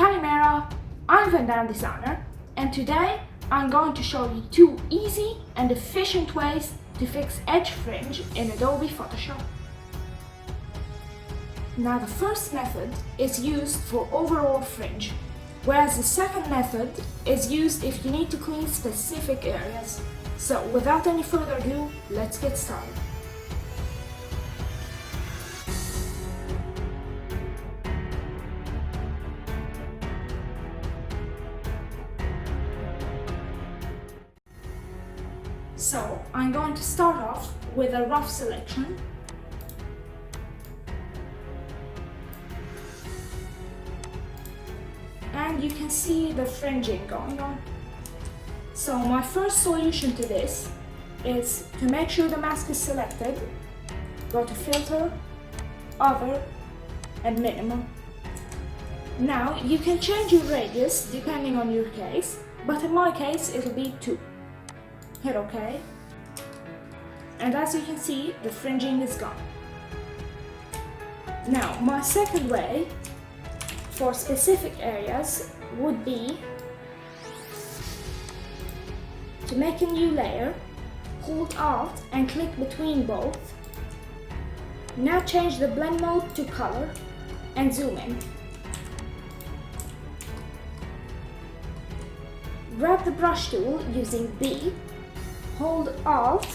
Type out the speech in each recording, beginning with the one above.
Kalimera, I'm Vandam Dezigner, and today I'm going to show you 2 easy and efficient ways to fix edge fringe in Adobe Photoshop. Now the first method is used for overall fringe, whereas the second method is used if you need to clean specific areas. So without any further ado, let's get started. So I'm going to start off with a rough selection. And you can see the fringing going on. So my first solution to this is to make sure the mask is selected. Go to Filter, Other, and Minimum. Now you can change your radius depending on your case, but in my case it'll be 2. Hit OK, and as you can see, the fringing is gone. Now, my second way for specific areas would be to make a new layer, hold Alt and click between both. Now change the blend mode to color and zoom in. Grab the brush tool using B, hold Alt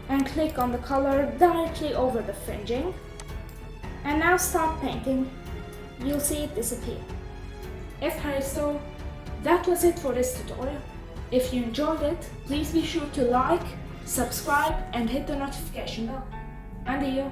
and click on the color directly over the fringing, and now start painting. You'll see it disappear. If so, that was it for this tutorial. If you enjoyed it, please be sure to like, subscribe and hit the notification bell. And you.